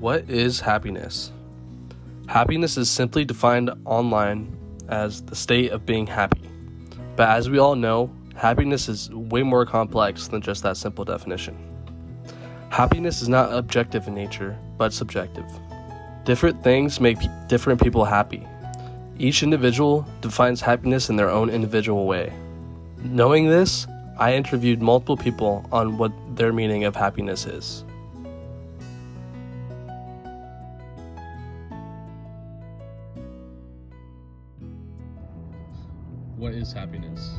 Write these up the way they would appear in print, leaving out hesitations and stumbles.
What is happiness? Happiness is simply defined online as the state of being happy. But as we all know, happiness is way more complex than just that simple definition. Happiness is not objective in nature, but subjective. Different things make different people happy. Each individual defines happiness in their own individual way. Knowing this, I interviewed multiple people on what their meaning of happiness is. What is happiness?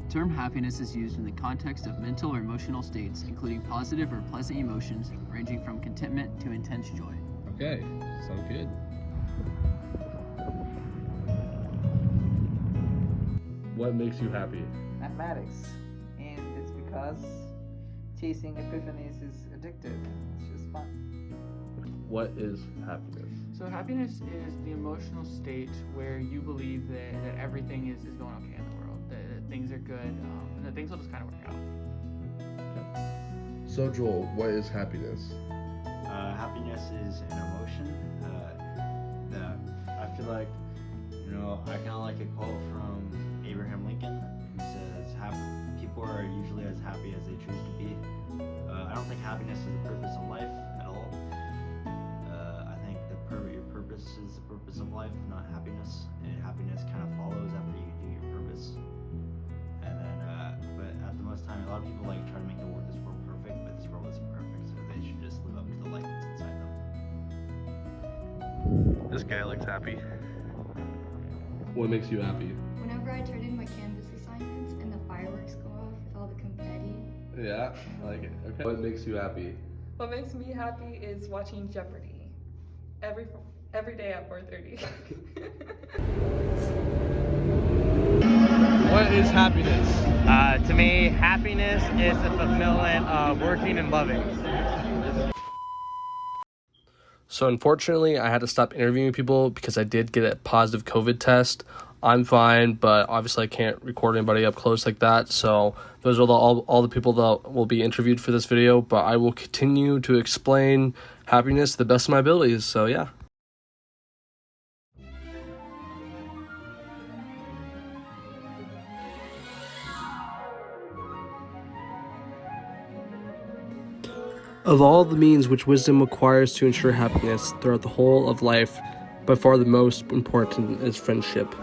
The term happiness is used in the context of mental or emotional states, including positive or pleasant emotions, ranging from contentment to intense joy. Okay, sounds good. What makes you happy? Mathematics, and it's because chasing epiphanies is addictive. It's just fun. What is happiness? So happiness is the emotional state where you believe that everything is going okay in the world, that things are good, and that things will just kind of work out. So Joel, what is happiness? Happiness is an emotion that I feel like, I kind of like a quote from Abraham Lincoln who says, people are usually as happy as they choose to be. I don't think happiness is the purpose of life at all. I think your purpose is the purpose of life, not happiness. And happiness kind of follows after you do your purpose. And then, but at the most time, a lot of people try to make this world perfect, but this world isn't perfect, so they should just live up to the light that's inside them. This guy looks happy. What makes you happy? Whenever I turn in my Canvas assignments and the fireworks go off with all the confetti. Yeah, I like it. Okay. What makes you happy? What makes me happy is watching Jeopardy every day at 4:30. What is happiness? To me, happiness is the fulfillment of working and loving. So unfortunately, I had to stop interviewing people because I did get a positive COVID test. I'm fine, but obviously I can't record anybody up close like that. So those are all the people that will be interviewed for this video. But I will continue to explain happiness to the best of my abilities. So yeah. Of all the means which wisdom acquires to ensure happiness throughout the whole of life, by far the most important is friendship.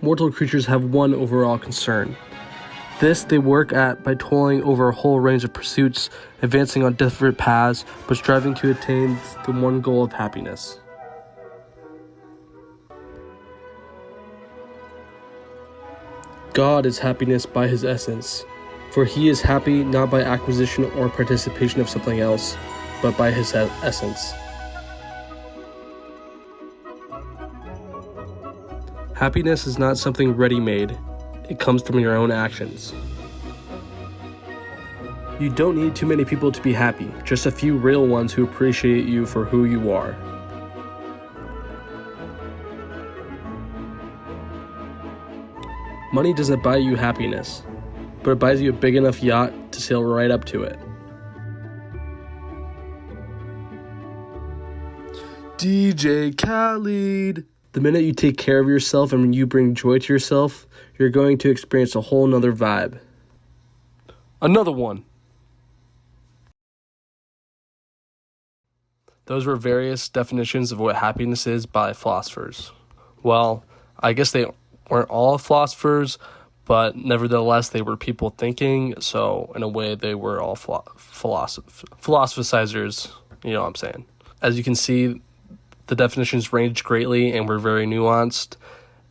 Mortal creatures have one overall concern. This they work at by toiling over a whole range of pursuits, advancing on different paths, but striving to attain the one goal of happiness. God is happiness by his essence, for he is happy not by acquisition or participation of something else, but by his essence. Happiness is not something ready-made, it comes from your own actions. You don't need too many people to be happy, just a few real ones who appreciate you for who you are. Money doesn't buy you happiness, but it buys you a big enough yacht to sail right up to it. DJ Khaled! The minute you take care of yourself and when you bring joy to yourself, you're going to experience a whole nother vibe. Another one! Those were various definitions of what happiness is by philosophers. Well, I guess they weren't all philosophers, but nevertheless they were people thinking, so in a way they were all philosophizers, you know what I'm saying. As you can see, the definitions range greatly and were very nuanced,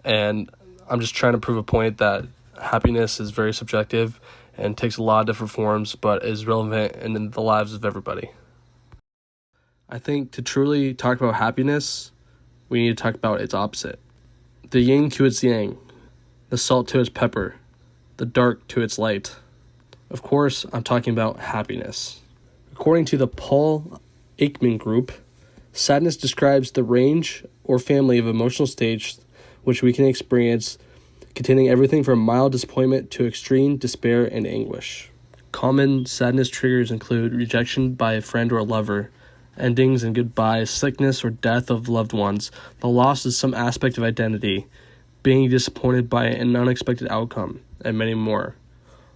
and I'm just trying to prove a point that happiness is very subjective and takes a lot of different forms, but is relevant in the lives of everybody. I think to truly talk about happiness, we need to talk about its opposite. The yin to its yang, the salt to its pepper, the dark to its light. Of course, I'm talking about happiness. According to the Paul Ekman Group, sadness describes the range or family of emotional states which we can experience containing everything from mild disappointment to extreme despair and anguish. Common sadness triggers include rejection by a friend or a lover, endings and goodbyes, sickness or death of loved ones, the loss of some aspect of identity, being disappointed by an unexpected outcome, and many more.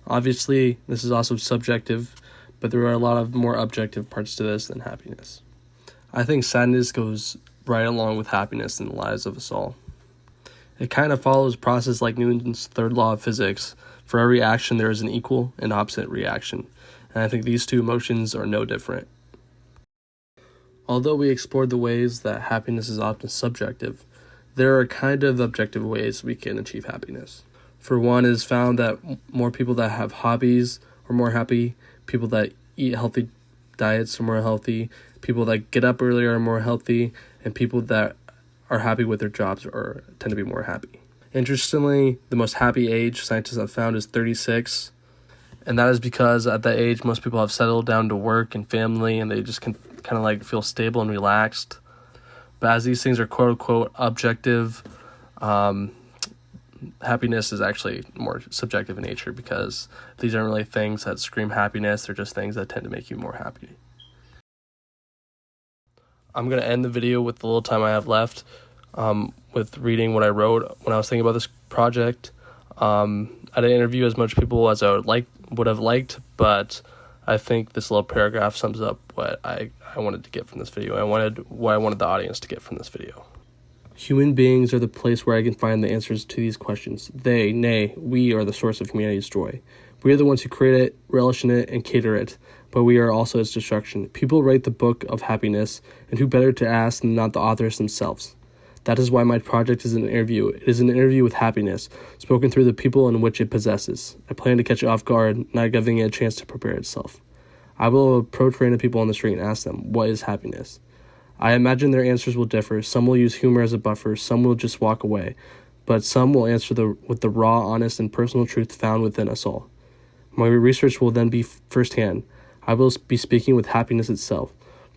Obviously, this is also subjective, but there are a lot of more objective parts to this than happiness. I think sadness goes right along with happiness in the lives of us all. It kind of follows a process like Newton's third law of physics. For every action, there is an equal and opposite reaction, and I think these two emotions are no different. Although we explored the ways that happiness is often subjective, there are kind of objective ways we can achieve happiness. For one, it is found that more people that have hobbies are more happy, people that eat healthy diets are more healthy, people that get up earlier are more healthy, and people that are happy with their jobs or tend to be more happy. Interestingly, the most happy age scientists have found is 36, and that is because at that age most people have settled down to work and family, and they just can kind of like feel stable and relaxed. But as these things are quote unquote objective, happiness is actually more subjective in nature, because these aren't really things that scream happiness, they're just things that tend to make you more happy. I'm going to end the video with the little time I have left with reading what I wrote when I was thinking about this project. I didn't interview as much people as I would have liked, but I think this little paragraph sums up what I wanted to get from this video. What I wanted the audience to get from this video. Human beings are the place where I can find the answers to these questions. They, nay, we are the source of humanity's joy. We are the ones who create it, relish in it, and cater it, but we are also its destruction. People write the book of happiness, and who better to ask than not the authors themselves? That is why my project is an interview. It is an interview with happiness, spoken through the people in which it possesses. I plan to catch it off guard, not giving it a chance to prepare itself. I will approach random people on the street and ask them, what is happiness? I imagine their answers will differ. Some will use humor as a buffer, some will just walk away, but some will answer with the raw, honest, and personal truth found within us all. My research will then be firsthand. I will be speaking with happiness itself.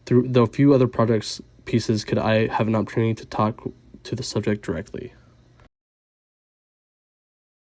Through the few other projects pieces could I have an opportunity to talk to the subject directly.